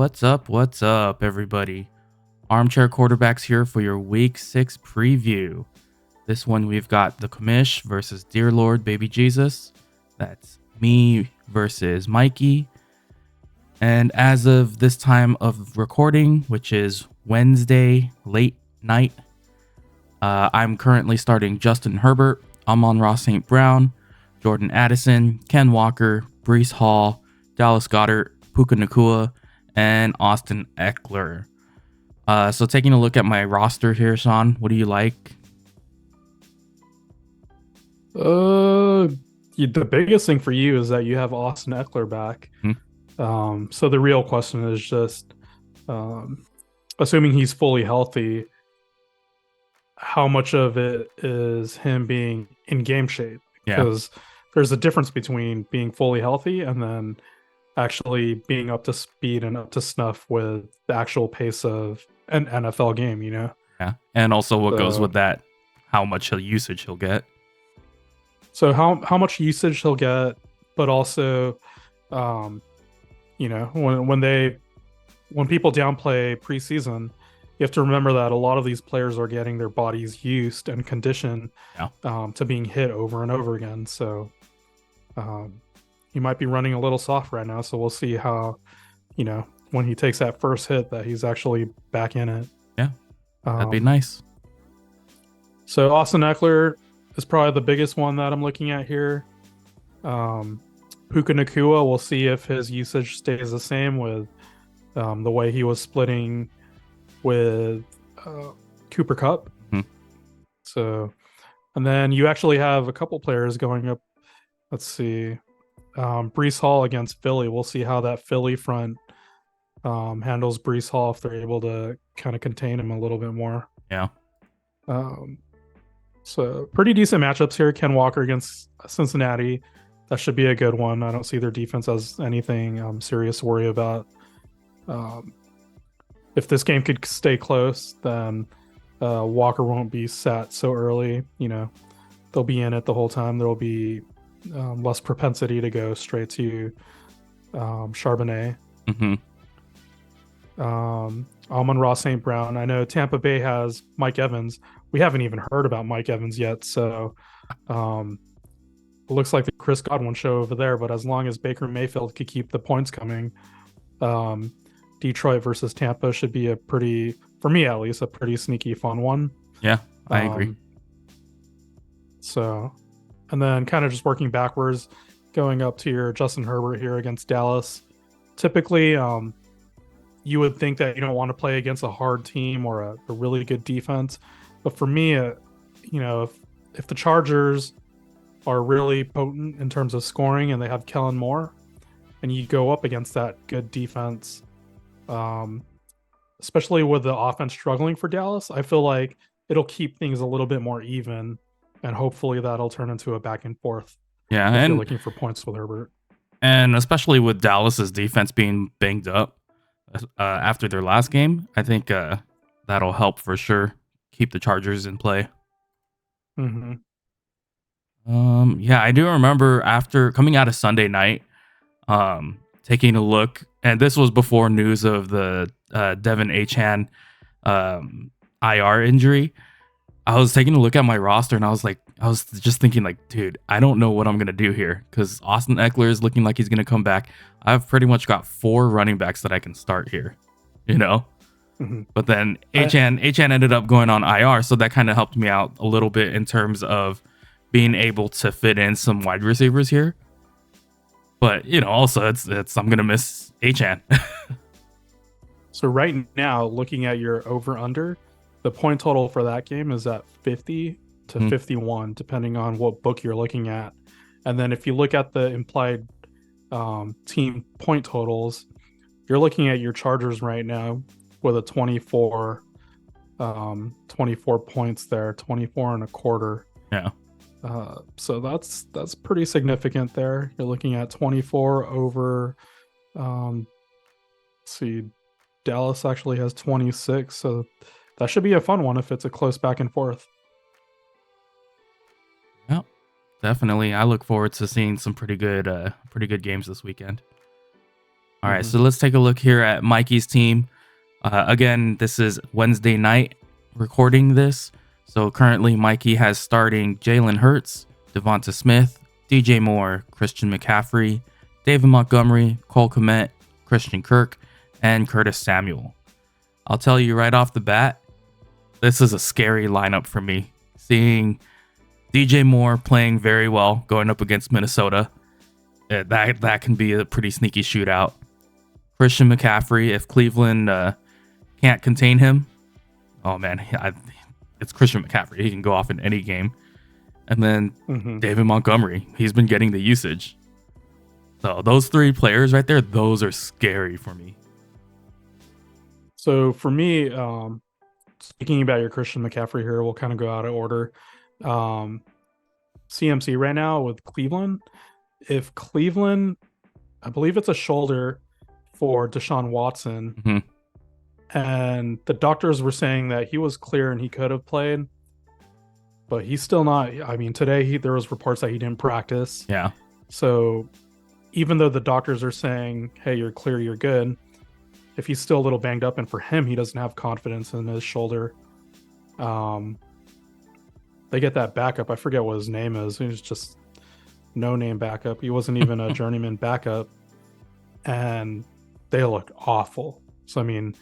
What's up, everybody? Armchair Quarterbacks here for your Week 6 preview. This one we've got the Commish versus Dear Lord Baby Jesus. That's me versus Mikey. And as of this time of recording, which is Wednesday, late night, I'm currently starting Justin Herbert, Amon-Ra St. Brown, Jordan Addison, Ken Walker, Breece Hall, Dallas Goedert, Puka Nacua, and Austin Eckler. So taking a look at my roster here, Shawn, what do you like? The biggest thing for you is that you have Austin Eckler back. So the real question is just, assuming he's fully healthy, how much of it is him being in game shape? Yeah. Because there's a difference between being fully healthy and then actually being up to speed and up to snuff with the actual pace of an NFL game, Yeah. And also what goes with that, how much usage he'll get. So how much usage he'll get, but also, when people downplay preseason, you have to remember that a lot of these players are getting their bodies used and conditioned to being hit over and over again. So he might be running a little soft right now. So we'll see how, when he takes that first hit, that he's actually back in it. Yeah, that'd be nice. So Austin Eckler is probably the biggest one that I'm looking at here. Puka Nacua, we'll see if his usage stays the same with the way he was splitting with Cooper Kupp. So, and then you actually have a couple players going up. Let's see. Breece Hall against Philly. We'll see how that Philly front handles Breece Hall, if they're able to kind of contain him a little bit more. Yeah. So pretty decent matchups here. Ken Walker against Cincinnati. That should be a good one. I don't see their defense as anything serious to worry about. If this game could stay close, then Walker won't be sat so early. They'll be in it the whole time. There will be less propensity to go straight to Charbonnet. Amon-Ra St. Brown. I know Tampa Bay has Mike Evans. We haven't even heard about Mike Evans yet, so it looks like the Chris Godwin show over there. But as long as Baker Mayfield could keep the points coming, Detroit versus Tampa should be for me at least, a pretty sneaky fun one. Yeah, I agree. So, and then kind of just working backwards, going up to your Justin Herbert here against Dallas. Typically, you would think that you don't want to play against a hard team or a really good defense. But for me, if the Chargers are really potent in terms of scoring and they have Kellen Moore, and you go up against that good defense, especially with the offense struggling for Dallas, I feel like it'll keep things a little bit more even, and hopefully that'll turn into a back and forth. Yeah, if and you're looking for points with Herbert. And especially with Dallas's defense being banged up after their last game, I think that'll help for sure keep the Chargers in play. Yeah, I do remember after coming out of Sunday night, taking a look, and this was before news of the Devin Achane IR injury. I was taking a look at my roster and I was just thinking like, dude, I don't know what I'm going to do here because Austin Eckler is looking like he's going to come back. I've pretty much got 4 running backs that I can start here, But then Achane ended up going on IR. So that kind of helped me out a little bit in terms of being able to fit in some wide receivers here. But, also it's I'm going to miss Achane. So right now, looking at your over-under, the point total for that game is at 50 to 51, depending on what book you're looking at. And then if you look at the implied team point totals, you're looking at your Chargers right now with a 24 points there, 24 and a quarter. Yeah. So that's pretty significant there. You're looking at 24 over, let's see, Dallas actually has 26, so that should be a fun one if it's a close back and forth. Yep, definitely. I look forward to seeing some pretty good games this weekend. All right, so let's take a look here at Mikey's team. Again, this is Wednesday night recording this. So currently, Mikey has starting Jalen Hurts, Devonta Smith, DJ Moore, Christian McCaffrey, David Montgomery, Cole Kmet, Christian Kirk, and Curtis Samuel. I'll tell you right off the bat, this is a scary lineup for me. Seeing DJ Moore playing very well going up against Minnesota, that can be a pretty sneaky shootout. Christian McCaffrey, if Cleveland can't contain him, oh man, it's Christian McCaffrey. He can go off in any game. And then David Montgomery, he's been getting the usage. So those three players right there, those are scary for me. So for me, speaking about your Christian McCaffrey here, we'll kind of go out of order. CMC right now with Cleveland. If Cleveland, I believe it's a shoulder for Deshaun Watson, and the doctors were saying that he was clear and he could have played, but he's still not. I mean, today there was reports that he didn't practice. Yeah. So even though the doctors are saying, "Hey, you're clear, you're good," if he's still a little banged up, and for him, he doesn't have confidence in his shoulder. They get that backup. I forget what his name is. He was just no-name backup. He wasn't even a journeyman backup, and they look awful. So I mean,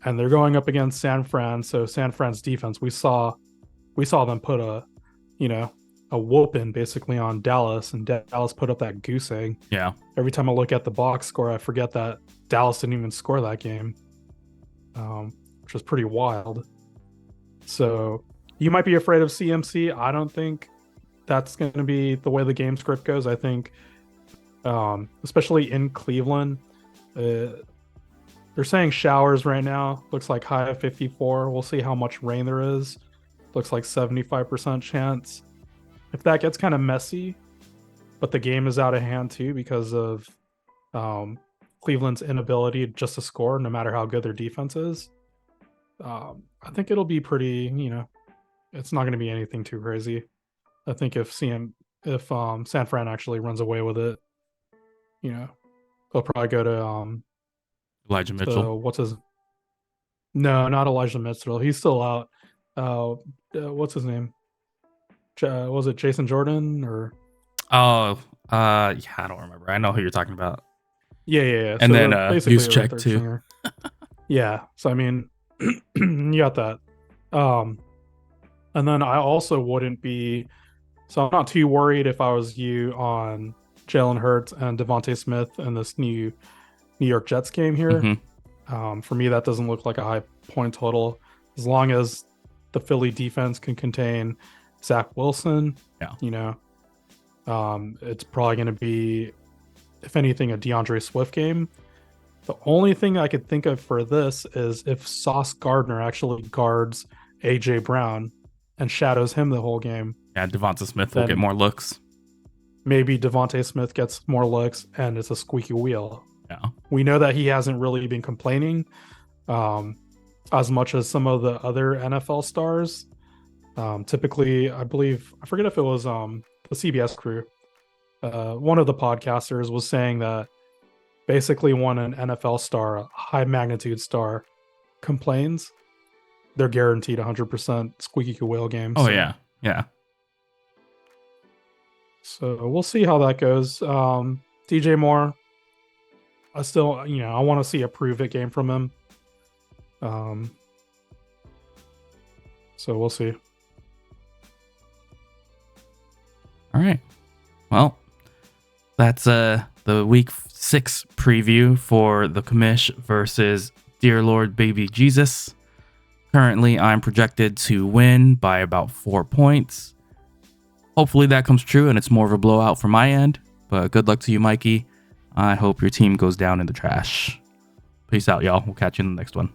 and they're going up against San Fran. So San Fran's defense, we saw them put a whooping basically on Dallas, and Dallas put up that goose egg. Yeah. Every time I look at the box score, I forget that Dallas didn't even score that game, which was pretty wild. So you might be afraid of CMC. I don't think that's going to be the way the game script goes. I think, especially in Cleveland, they're saying showers right now. Looks like high of 54. We'll see how much rain there is. Looks like 75% chance. If that gets kind of messy, but the game is out of hand too because of Cleveland's inability just to score, no matter how good their defense is, I think it'll be pretty, it's not going to be anything too crazy. I think if San Fran actually runs away with it, they'll probably go to Elijah Mitchell. No, not Elijah Mitchell. He's still out. What's his name? Was it Jason Jordan or? Oh, yeah, I don't remember. I know who you're talking about. Yeah. And so then Juszczyk too. Yeah. So I mean, you got that. And then I also wouldn't be. So I'm not too worried if I was you on Jalen Hurts and Devonta Smith in this new New York Jets game here. For me, that doesn't look like a high point total. As long as the Philly defense can contain Zach Wilson, it's probably going to be, if anything, a DeAndre Swift game. The only thing I could think of for this is if Sauce Gardner actually guards A.J. Brown and shadows him the whole game. Yeah, Devonta Smith will get more looks. Maybe Devonta Smith gets more looks and it's a squeaky wheel. Yeah. We know that he hasn't really been complaining as much as some of the other NFL stars. Typically, I forget if it was the CBS crew. One of the podcasters was saying that basically when an NFL star, a high magnitude star, complains, they're guaranteed 100% squeaky wheel game. Oh, yeah. So we'll see how that goes. DJ Moore, I still, I want to see a prove it game from him. So we'll see. All right. Well, that's the week 6 preview for the Commish versus Dear Lord Baby Jesus. Currently, I'm projected to win by about 4 points. Hopefully that comes true and it's more of a blowout from my end. But good luck to you, Mikey. I hope your team goes down in the trash. Peace out, y'all. We'll catch you in the next one.